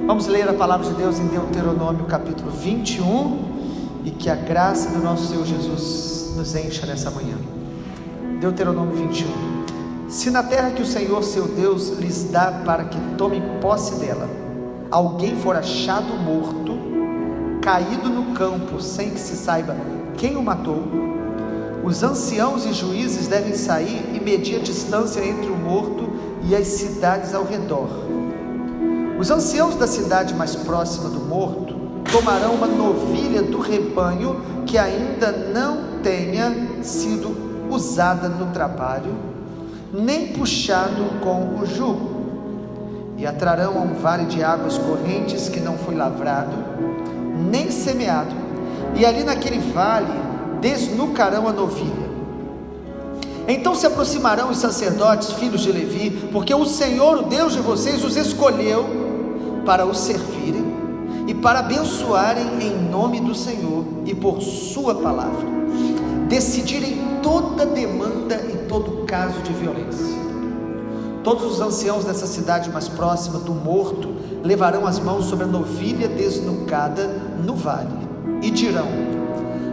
Vamos ler a palavra de Deus em Deuteronômio capítulo 21, e que a graça do nosso Senhor Jesus nos encha nessa manhã. Deuteronômio 21. Se na terra que o Senhor seu Deus lhes dá para que tomem posse dela, alguém for achado morto, caído no campo, sem que se saiba quem o matou, os anciãos e juízes devem sair e medir a distância entre o morto e as cidades ao redor. Os anciãos da cidade mais próxima do morto tomarão uma novilha do rebanho que ainda não tenha sido usada no trabalho, nem puxado com o jugo, e a trarão a um vale de águas correntes que não foi lavrado, nem semeado, e ali naquele vale desnucarão a novilha. Então se aproximarão os sacerdotes, filhos de Levi, porque o Senhor, o Deus de vocês, os escolheu para o servirem e para abençoarem em nome do Senhor e por sua palavra, decidirem toda demanda e todo caso de violência. Todos os anciãos dessa cidade mais próxima do morto levarão as mãos sobre a novilha desnucada no vale e dirão: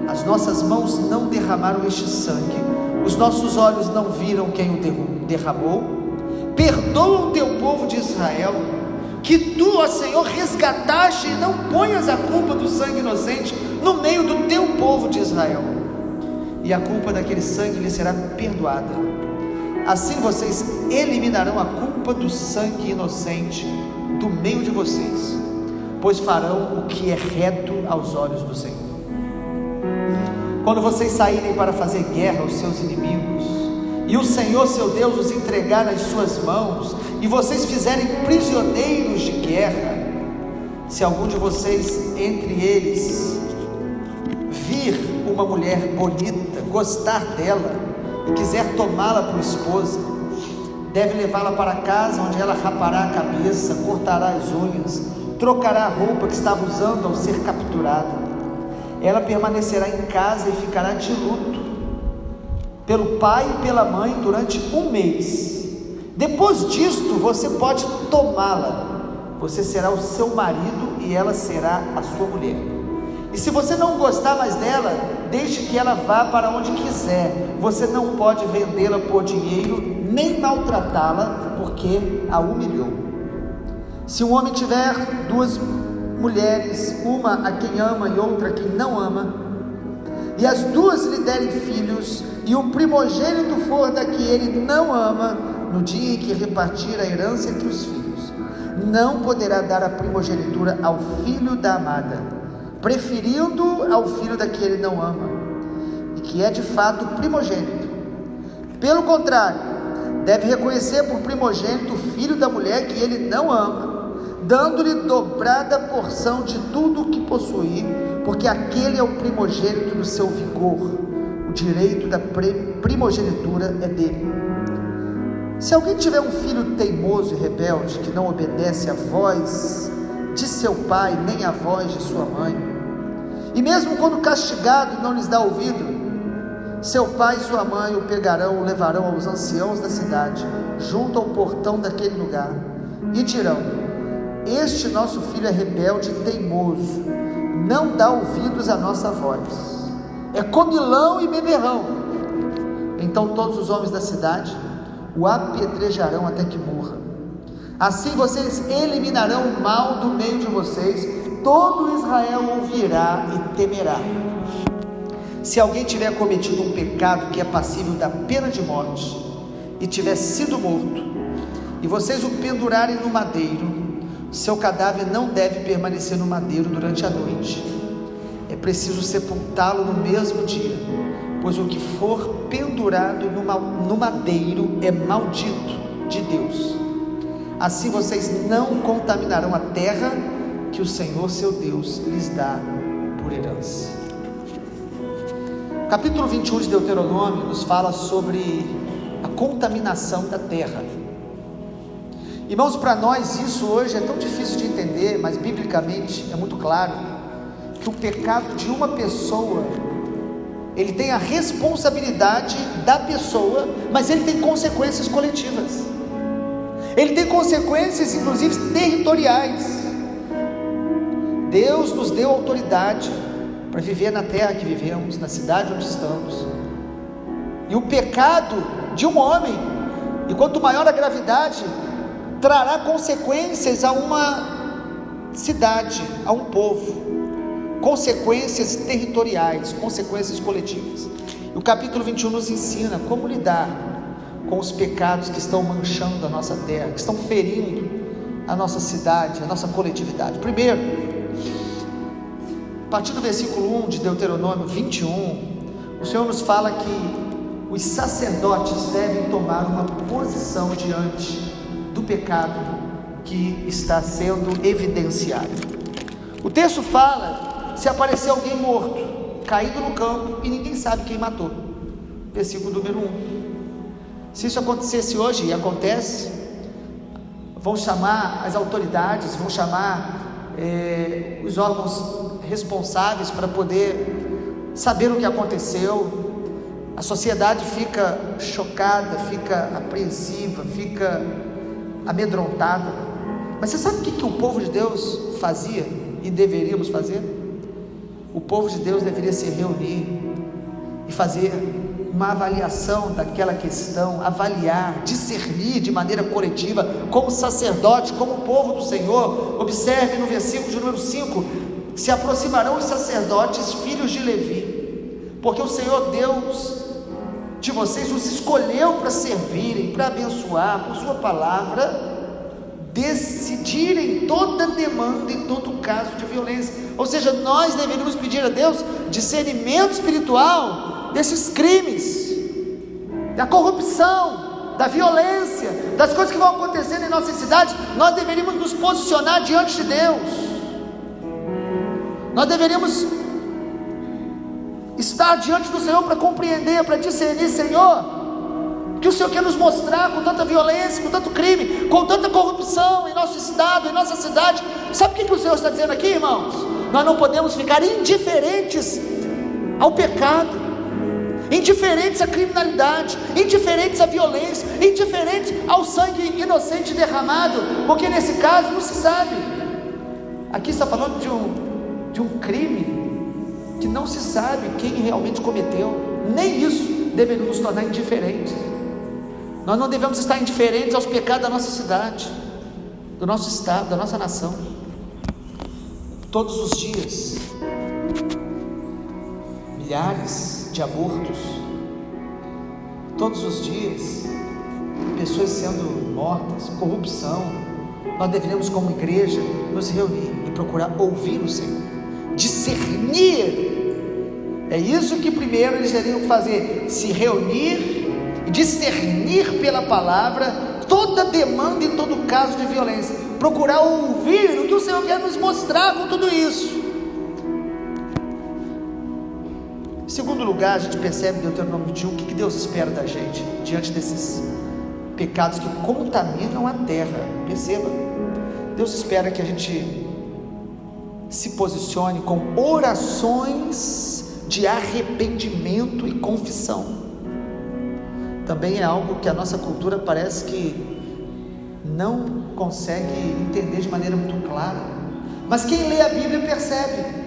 as nossas mãos não derramaram este sangue, os nossos olhos não viram quem o derramou. Perdoa o teu povo de Israel, que tu, ó Senhor, resgataste, e não ponhas a culpa do sangue inocente no meio do teu povo de Israel, e a culpa daquele sangue lhe será perdoada. Assim vocês eliminarão a culpa do sangue inocente do meio de vocês, pois farão o que é reto aos olhos do Senhor. Quando vocês saírem para fazer guerra aos seus inimigos, e o Senhor seu Deus os entregar nas suas mãos, e vocês fizerem prisioneiros de guerra, se algum de vocês entre eles vir uma mulher bonita, gostar dela e quiser tomá-la por esposa, deve levá-la para casa, onde ela rapará a cabeça, cortará as unhas, trocará a roupa que estava usando ao ser capturada. Ela permanecerá em casa e ficará de luto pelo pai e pela mãe durante 1 mês. Depois disto você pode tomá-la, você será o seu marido e ela será a sua mulher. E se você não gostar mais dela, deixe que ela vá para onde quiser. Você não pode vendê-la por dinheiro, nem maltratá-la, porque a humilhou. Se um homem tiver 2 mulheres, uma a quem ama e outra a quem não ama, e as 2 lhe derem filhos, e o primogênito for da que ele não ama, no dia em que repartir a herança entre os filhos, não poderá dar a primogenitura ao filho da amada, preferindo ao filho da que ele não ama, e que é de fato primogênito. Pelo contrário, deve reconhecer por primogênito o filho da mulher que ele não ama, dando-lhe dobrada porção de tudo o que possuir, porque aquele é o primogênito do seu vigor. O direito da primogenitura é dele. Se alguém tiver um filho teimoso e rebelde, que não obedece à voz de seu pai, nem à voz de sua mãe, e mesmo quando castigado não lhes dá ouvido, seu pai e sua mãe o pegarão, o levarão aos anciãos da cidade, junto ao portão daquele lugar, e dirão: este nosso filho é rebelde e teimoso, não dá ouvidos à nossa voz, é comilão e beberrão. Então todos os homens da cidade o apedrejarão até que morra. Assim vocês eliminarão o mal do meio de vocês, todo Israel ouvirá e temerá. Se alguém tiver cometido um pecado que é passível da pena de morte, e tiver sido morto, e vocês o pendurarem no madeiro, seu cadáver não deve permanecer no madeiro durante a noite. É preciso sepultá-lo no mesmo dia, pois o que for pendurado no madeiro é maldito de Deus. Assim vocês não contaminarão a terra que o Senhor seu Deus lhes dá por herança. O capítulo 21 de Deuteronômio nos fala sobre a contaminação da terra. Irmãos, para nós isso hoje é tão difícil de entender, mas biblicamente é muito claro que o pecado de uma pessoa, ele tem a responsabilidade da pessoa, mas ele tem consequências coletivas, ele tem consequências inclusive territoriais. Deus nos deu autoridade para viver na terra que vivemos, na cidade onde estamos. E o pecado de um homem, e quanto maior a gravidade, trará consequências a uma cidade, a um povo, consequências territoriais, consequências coletivas. E o capítulo 21 nos ensina como lidar com os pecados que estão manchando a nossa terra, que estão ferindo a nossa cidade, a nossa coletividade. Primeiro, a partir do versículo 1 de Deuteronômio 21, o Senhor nos fala que os sacerdotes devem tomar uma posição diante do pecado que está sendo evidenciado. O texto fala: se aparecer alguém morto, caído no campo, e ninguém sabe quem matou. Versículo número 1. Se isso acontecesse hoje, e acontece, vão chamar as autoridades, vão chamar os órgãos responsáveis para poder saber o que aconteceu. A sociedade fica chocada, fica apreensiva, fica amedrontada. Mas você sabe o que o povo de Deus fazia e deveríamos fazer? O povo de Deus deveria se reunir e fazer uma avaliação daquela questão, avaliar, discernir de maneira coletiva, como sacerdote, como povo do Senhor. Observe no versículo de número 5: se aproximarão os sacerdotes, filhos de Levi, porque o Senhor Deus de vocês os escolheu para servirem, para abençoar, por sua palavra, decidirem toda demanda em todo caso de violência. Ou seja, nós deveríamos pedir a Deus discernimento espiritual desses crimes, da corrupção, da violência, das coisas que vão acontecendo em nossas cidades. Nós deveríamos nos posicionar diante de Deus. Nós deveríamos estar diante do Senhor para compreender, para discernir: Senhor, o que o Senhor quer nos mostrar com tanta violência, com tanto crime, com tanta corrupção em nosso estado, em nossa cidade? Sabe o que o Senhor está dizendo aqui, irmãos? Nós não podemos ficar indiferentes ao pecado, indiferentes à criminalidade, indiferentes à violência, indiferentes ao sangue inocente derramado, porque nesse caso não se sabe. Aqui está falando de um crime que não se sabe quem realmente cometeu. Nem isso deveria nos tornar indiferentes. Nós não devemos estar indiferentes aos pecados da nossa cidade, do nosso estado, da nossa nação. Todos os dias, milhares de abortos, todos os dias, pessoas sendo mortas, corrupção. Nós deveríamos, como igreja, nos reunir e procurar ouvir o Senhor, discernir. É isso que primeiro eles deveriam fazer: se reunir e discernir pela palavra toda demanda e todo caso de violência, procurar ouvir o que o Senhor quer nos mostrar com tudo isso. Em segundo lugar, a gente percebe em Deuteronômio 21 o que Deus espera da gente diante desses pecados que contaminam a terra. Perceba, Deus espera que a gente se posicione com orações de arrependimento e confissão. Também é algo que a nossa cultura parece que não consegue entender de maneira muito clara, mas quem lê a Bíblia percebe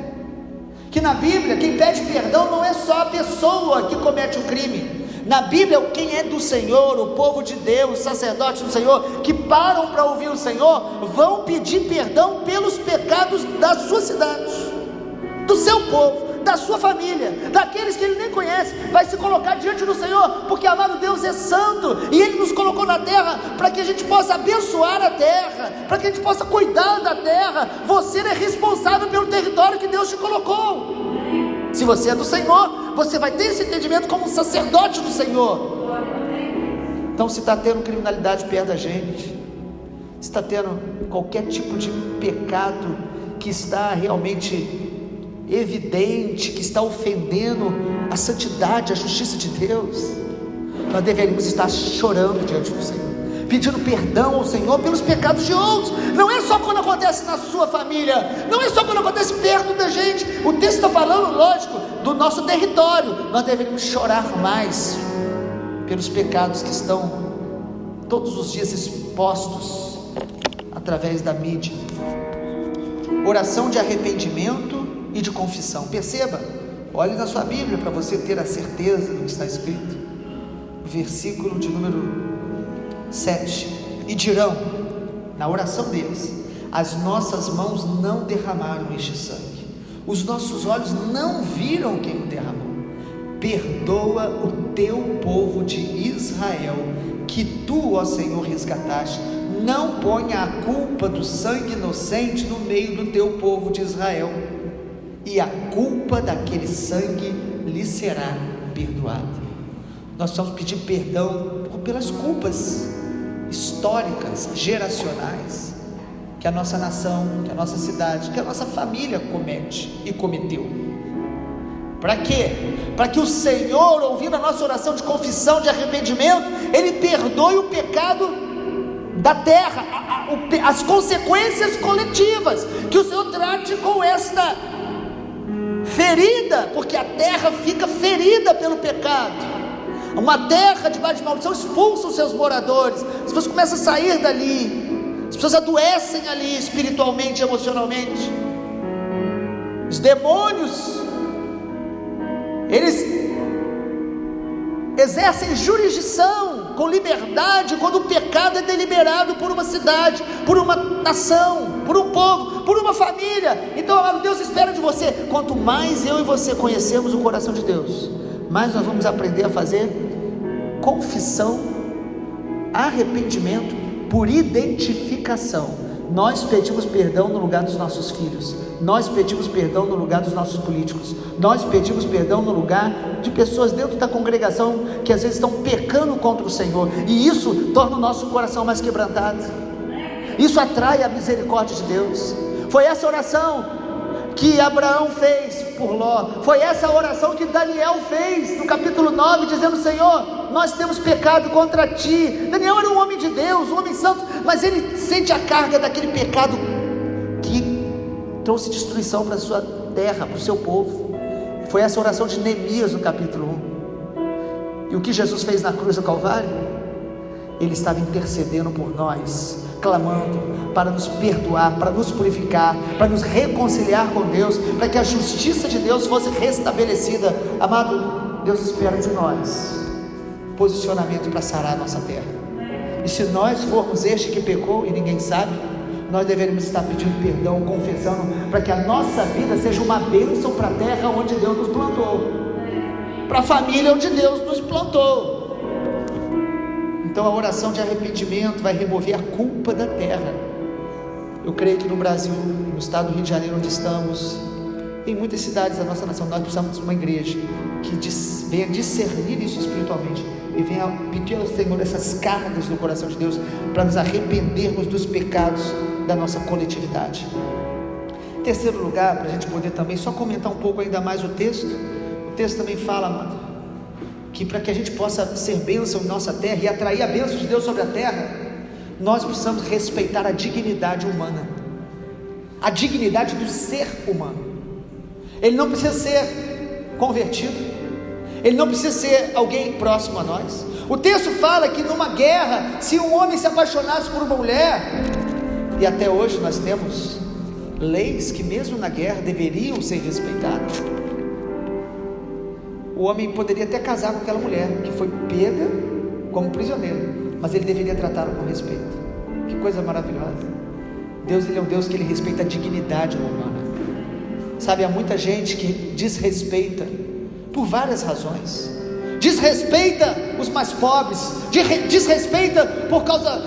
que na Bíblia quem pede perdão não é só a pessoa que comete o crime. Na Bíblia, quem é do Senhor, o povo de Deus, os sacerdotes do Senhor, que param para ouvir o Senhor, vão pedir perdão pelos pecados da sua cidade, do seu povo, da sua família, daqueles que ele nem conhece. Vai se colocar diante do Senhor, porque amado Deus é santo, e Ele nos colocou na terra para que a gente possa abençoar a terra, para que a gente possa cuidar da terra. Você é responsável pelo território que Deus te colocou. Se você é do Senhor, você vai ter esse entendimento como um sacerdote do Senhor. Então, se está tendo criminalidade perto da gente, se está tendo qualquer tipo de pecado que está realmente evidente, que está ofendendo a santidade, a justiça de Deus, nós deveríamos estar chorando diante do Senhor, pedindo perdão ao Senhor pelos pecados de outros. Não é só quando acontece na sua família, não é só quando acontece perto da gente. O texto está falando, lógico, do nosso território. Nós deveríamos chorar mais pelos pecados que estão todos os dias expostos através da mídia. oração de arrependimento e de confissão. Perceba, olhe na sua Bíblia para você ter a certeza do que está escrito. Versículo de número 7: e dirão, na oração deles, as nossas mãos não derramaram este sangue, os nossos olhos não viram quem o derramou. Perdoa o teu povo de Israel, que tu, ó Senhor, resgataste. Não ponha a culpa do sangue inocente no meio do teu povo de Israel, e a culpa daquele sangue lhe será perdoada. Nós precisamos pedir perdão pelas culpas históricas, geracionais, que a nossa nação, que a nossa cidade, que a nossa família comete e cometeu. Para quê? Para que o Senhor, ouvindo a nossa oração de confissão, de arrependimento, Ele perdoe o pecado da terra, as consequências coletivas, que o Senhor trate com esta ferida, porque a terra fica ferida pelo pecado. Uma terra debaixo de maldição expulsa os seus moradores, as pessoas começam a sair dali, as pessoas adoecem ali espiritualmente e emocionalmente. Os demônios, eles exercem jurisdição com liberdade quando o pecado é deliberado por uma cidade, por uma nação, por um povo, por uma família. Então, amado, Deus espera de você, quanto mais eu e você conhecemos o coração de Deus, mais nós vamos aprender a fazer confissão, arrependimento por identificação. Nós pedimos perdão no lugar dos nossos filhos, nós pedimos perdão no lugar dos nossos políticos, nós pedimos perdão no lugar de pessoas dentro da congregação que às vezes estão pecando contra o Senhor, e isso torna o nosso coração mais quebrantado, isso atrai a misericórdia de Deus. Foi essa oração que Abraão fez por Ló, foi essa oração que Daniel fez no capítulo 9, dizendo: Senhor, nós temos pecado contra ti. Daniel era um homem de Deus, um homem santo, mas ele sente a carga daquele pecado que trouxe destruição para a sua terra, para o seu povo. Foi essa oração de Neemias no capítulo 1. E o que Jesus fez na cruz do Calvário? Ele estava intercedendo por nós, clamando para nos perdoar, para nos purificar, para nos reconciliar com Deus, para que a justiça de Deus fosse restabelecida. Amado, Deus espera de nós posicionamento para sarar a nossa terra. E se nós formos este que pecou e ninguém sabe, nós deveríamos estar pedindo perdão, confessando, para que a nossa vida seja uma bênção para a terra onde Deus nos plantou, para a família onde Deus nos plantou. Então a oração de arrependimento vai remover a culpa da terra. Eu creio que no Brasil, no estado do Rio de Janeiro onde estamos, em muitas cidades da nossa nação, nós precisamos de uma igreja que venha discernir isso espiritualmente e venha pedir ao Senhor essas cargas do coração de Deus, para nos arrependermos dos pecados da nossa coletividade. Em terceiro lugar, para a gente poder também só comentar um pouco ainda mais o texto também fala, amado, que para que a gente possa ser bênção em nossa terra e atrair a bênção de Deus sobre a terra, nós precisamos respeitar a dignidade humana, a dignidade do ser humano. Ele não precisa ser convertido, ele não precisa ser alguém próximo a nós. O texto fala que numa guerra, se um homem se apaixonasse por uma mulher, e até hoje nós temos leis que mesmo na guerra deveriam ser respeitadas, o homem poderia até casar com aquela mulher que foi pega como prisioneiro, mas ele deveria tratá-la com respeito. Que coisa maravilhosa. Deus, Ele é um Deus que Ele respeita a dignidade humana. Sabe, há muita gente que desrespeita por várias razões. Desrespeita os mais pobres, desrespeita por causa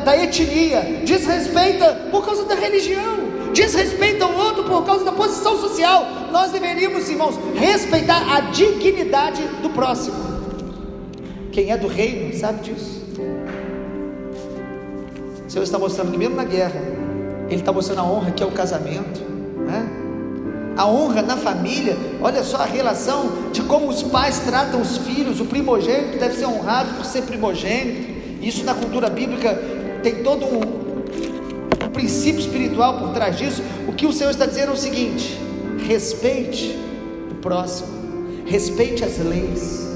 da etnia, desrespeita por causa da religião, desrespeita o outro por causa da posição social. Nós deveríamos, irmãos, respeitar a dignidade do próximo. Quem é do reino sabe disso. O Senhor está mostrando que mesmo na guerra, Ele está mostrando a honra que é o casamento, né? A honra na família. Olha só a relação de como os pais tratam os filhos. O primogênito deve ser honrado por ser primogênito. Isso na cultura bíblica tem todo um princípio espiritual por trás disso. O que o Senhor está dizendo é o seguinte: respeite o próximo, respeite as leis,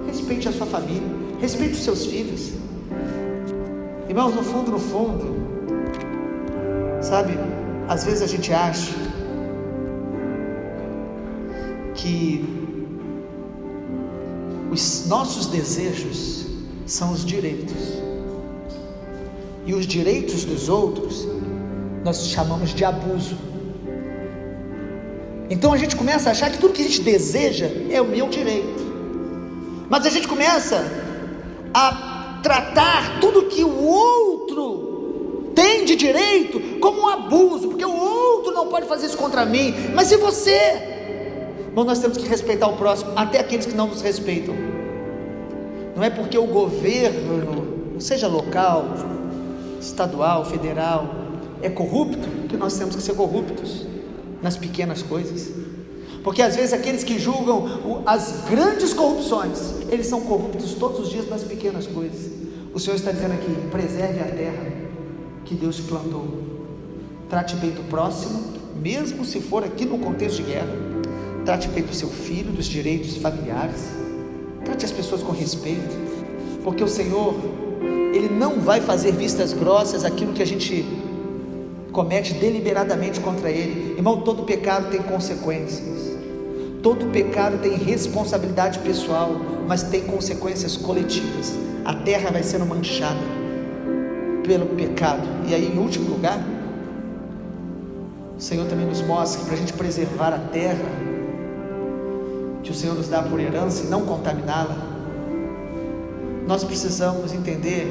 respeite a sua família, respeite os seus filhos. Irmãos, no fundo, sabe, Às vezes a gente acha que os nossos desejos são os direitos, e os direitos dos outros nós chamamos de abuso. Então a gente começa a achar que tudo que a gente deseja é o meu direito, mas a gente começa a tratar tudo que o outro tem de direito como um abuso, porque o outro não pode fazer isso contra mim. Mas e você? Bom, nós temos que respeitar o próximo, até aqueles que não nos respeitam. Não é porque o governo, seja local, estadual, federal, é corrupto, que nós temos que ser corruptos nas pequenas coisas. Porque às vezes aqueles que julgam as grandes corrupções, eles são corruptos todos os dias nas pequenas coisas. O Senhor está dizendo aqui: preserve a terra que Deus te plantou, trate bem do próximo, mesmo se for aqui no contexto de guerra, trate bem do seu filho, dos direitos familiares, trate as pessoas com respeito, porque o Senhor, Ele não vai fazer vistas grossas aquilo que a gente comete deliberadamente contra Ele. Irmão, todo pecado tem consequências, todo pecado tem responsabilidade pessoal, mas tem consequências coletivas. A terra vai sendo manchada pelo pecado. E aí, em último lugar, o Senhor também nos mostra que para a gente preservar a terra que o Senhor nos dá por herança e não contaminá-la, nós precisamos entender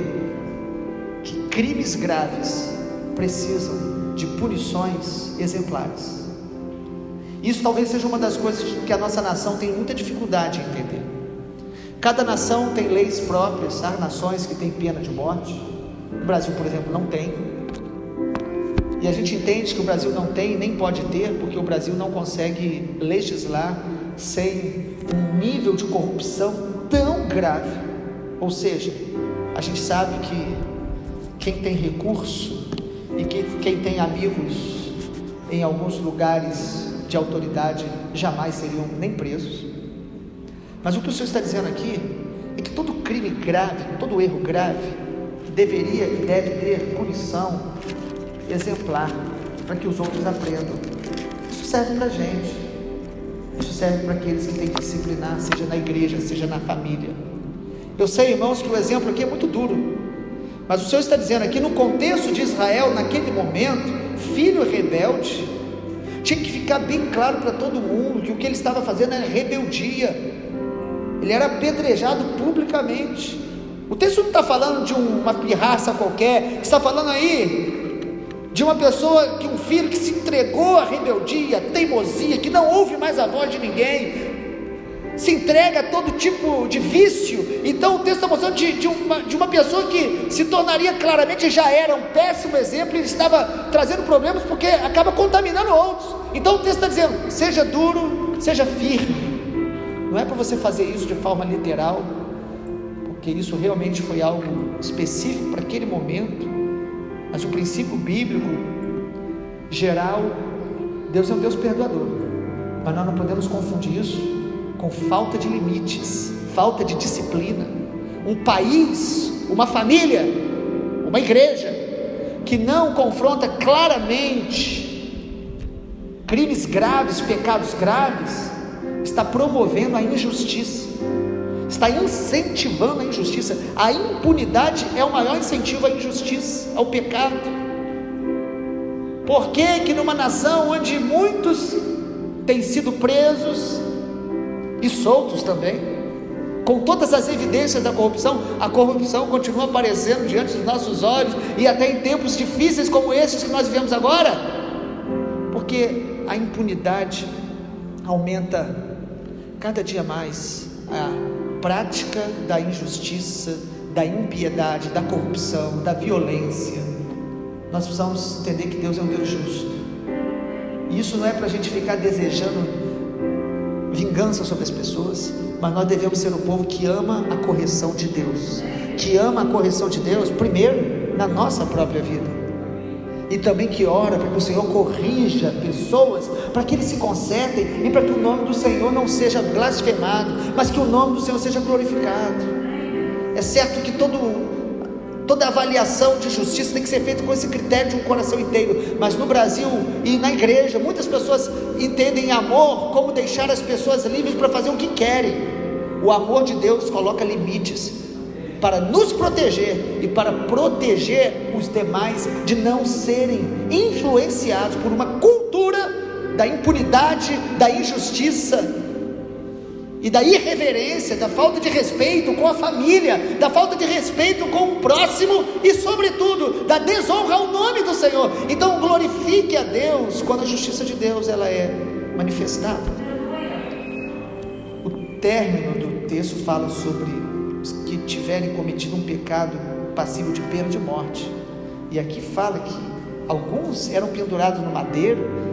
que crimes graves precisam de punições exemplares. Isso talvez seja uma das coisas que a nossa nação tem muita dificuldade em entender. Cada nação tem leis próprias. Há nações que têm pena de morte. O Brasil, por exemplo, não tem. E a gente entende que o Brasil não tem, nem pode ter, porque o Brasil não consegue legislar sem um nível de corrupção tão grave. Ou seja, a gente sabe que quem tem recurso e quem tem amigos em alguns lugares de autoridade jamais seriam nem presos. Mas o que o Senhor está dizendo aqui é que todo crime grave, todo erro grave, deveria e deve ter punição exemplar, para que os outros aprendam. Isso serve para a gente, isso serve para aqueles que têm que disciplinar, seja na igreja, seja na família. Eu sei, irmãos, que o exemplo aqui é muito duro, mas o Senhor está dizendo aqui, no contexto de Israel, naquele momento, filho rebelde, tinha que ficar bem claro para todo mundo que o que ele estava fazendo era rebeldia. Ele era apedrejado publicamente. O texto não está falando de uma pirraça qualquer, está falando aí de uma pessoa, que um filho que se entregou à rebeldia, à teimosia, que não ouve mais a voz de ninguém, se entrega a todo tipo de vício. Então o texto está mostrando de uma pessoa que se tornaria claramente, já era um péssimo exemplo, e ele estava trazendo problemas porque acaba contaminando outros. Então o texto está dizendo: seja duro, seja firme. Não é para você fazer isso de forma literal, porque isso realmente foi algo específico para aquele momento, mas o princípio bíblico geral, Deus é um Deus perdoador, mas nós não podemos confundir isso com falta de limites, falta de disciplina. Um país, uma família, uma igreja que não confronta claramente crimes graves, pecados graves, está promovendo a injustiça, está incentivando a injustiça. A impunidade é o maior incentivo à injustiça, ao pecado. Por que numa nação onde muitos têm sido presos e soltos também, com todas as evidências da corrupção, a corrupção continua aparecendo diante dos nossos olhos, e até em tempos difíceis como esses que nós vivemos agora? Porque a impunidade aumenta cada dia mais a prática da injustiça, da impiedade, da corrupção, da violência. Nós precisamos entender que Deus é um Deus justo, e isso não é para a gente ficar desejando vingança sobre as pessoas, mas nós devemos ser o povo que ama a correção de Deus, que ama a correção de Deus primeiro na nossa própria vida, e também que ora para que o Senhor corrija pessoas, para que eles se consertem, e para que o nome do Senhor não seja blasfemado, mas que o nome do Senhor seja glorificado. É certo que todo toda avaliação de justiça tem que ser feita com esse critério de um coração inteiro. Mas no Brasil e na igreja, muitas pessoas entendem amor como deixar as pessoas livres para fazer o que querem. O amor de Deus coloca limites para nos proteger e para proteger os demais de não serem influenciados por uma cultura da impunidade, da injustiça e da irreverência, da falta de respeito com a família, da falta de respeito com o próximo e, sobretudo, da desonra ao nome do Senhor. Então glorifique a Deus quando a justiça de Deus ela é manifestada. O término do texto fala sobre os que tiverem cometido um pecado passível de pena de morte, e aqui fala que alguns eram pendurados no madeiro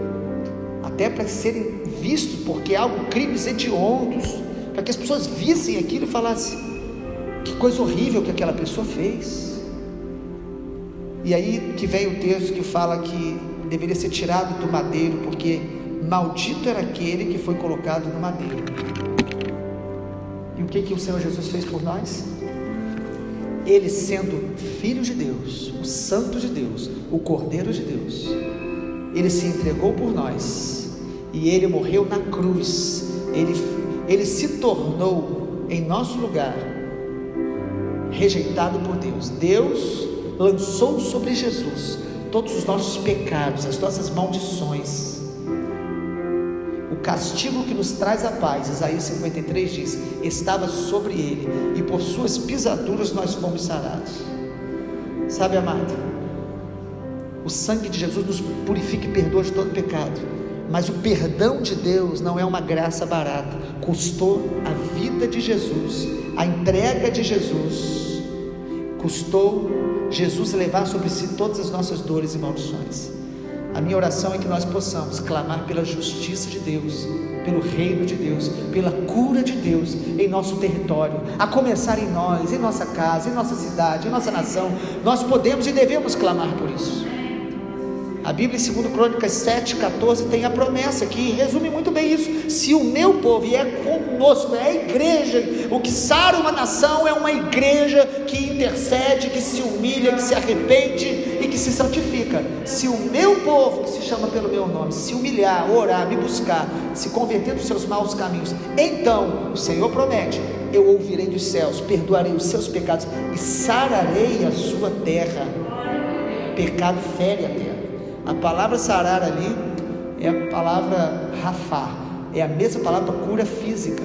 até para serem vistos, porque há crimes hediondos, para que as pessoas vissem aquilo e falassem: que coisa horrível que aquela pessoa fez. E aí que vem o texto que fala que deveria ser tirado do madeiro, porque maldito era aquele que foi colocado no madeiro. E o que o Senhor Jesus fez por nós? Ele, sendo Filho de Deus, o Santo de Deus, o Cordeiro de Deus, ele se entregou por nós, e ele morreu na cruz, ele se tornou em nosso lugar rejeitado por Deus. Deus lançou sobre Jesus todos os nossos pecados, as nossas maldições. O castigo que nos traz a paz, Isaías 53 diz, estava sobre ele, e por suas pisaduras nós fomos sarados. Sabe, amado, o sangue de Jesus nos purifica e perdoa de todo pecado, mas o perdão de Deus não é uma graça barata. Custou a vida de Jesus, a entrega de Jesus, custou Jesus levar sobre si todas as nossas dores e maldições. A minha oração é que nós possamos clamar pela justiça de Deus, pelo reino de Deus, pela cura de Deus em nosso território, a começar em nós, em nossa casa, em nossa cidade, em nossa nação. Nós podemos e devemos clamar por isso. A Bíblia em 2 Crônicas 7,14 tem a promessa que resume muito bem isso: se o meu povo, e é conosco, é a igreja, o que sara uma nação é uma igreja que intercede, que se humilha, que se arrepende e que se santifica. Se o meu povo, que se chama pelo meu nome, se humilhar, orar, me buscar, se converter dos seus maus caminhos, então o Senhor promete: eu ouvirei dos céus, perdoarei os seus pecados e sararei a sua terra. Pecado fere a terra. A palavra sarar ali é a palavra rafá, é a mesma palavra para cura física.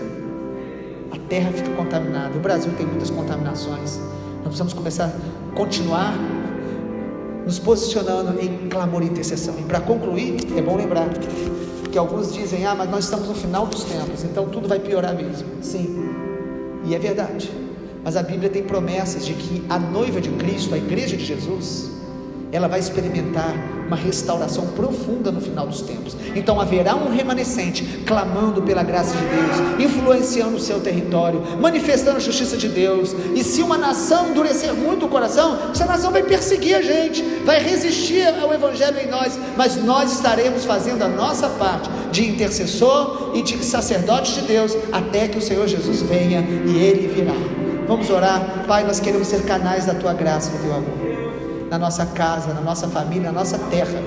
A terra fica contaminada. O Brasil tem muitas contaminações. Nós precisamos continuar nos posicionando em clamor e intercessão. E para concluir, é bom lembrar que alguns dizem: mas nós estamos no final dos tempos, então tudo vai piorar mesmo. Sim, e é verdade, mas a Bíblia tem promessas de que a noiva de Cristo, a igreja de Jesus, ela vai experimentar uma restauração profunda no final dos tempos. Então haverá um remanescente clamando pela graça de Deus, influenciando o seu território, manifestando a justiça de Deus. E se uma nação endurecer muito o coração, essa nação vai perseguir a gente, vai resistir ao evangelho em nós, mas nós estaremos fazendo a nossa parte de intercessor e de sacerdote de Deus, até que o Senhor Jesus venha, e Ele virá. Vamos orar. Pai, nós queremos ser canais da Tua graça, do Teu amor, na nossa casa, na nossa família, na nossa terra.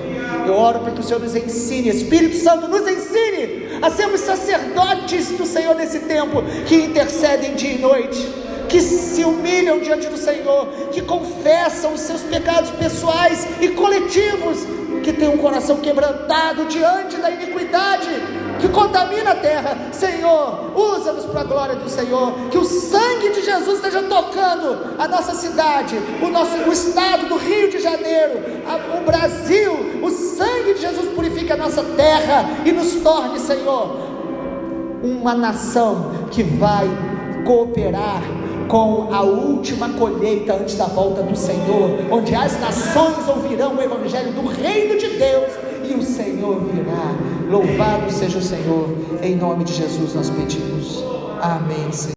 Eu oro para que o Senhor nos ensine, Espírito Santo, nos ensine a sermos sacerdotes do Senhor nesse tempo, que intercedem dia e noite, que se humilham diante do Senhor, que confessam os seus pecados pessoais e coletivos, que têm um coração quebrantado diante da iniquidade que contamina a terra. Senhor, usa-nos para a glória do Senhor, que o sangue de Jesus esteja tocando a nossa cidade, o estado do Rio de Janeiro, o Brasil. O sangue de Jesus purifique a nossa terra e nos torne, Senhor, uma nação que vai cooperar com a última colheita antes da volta do Senhor, onde as nações ouvirão o evangelho do reino de Deus e o Senhor virá. Louvado seja o Senhor, em nome de Jesus nós pedimos, amém, Senhor.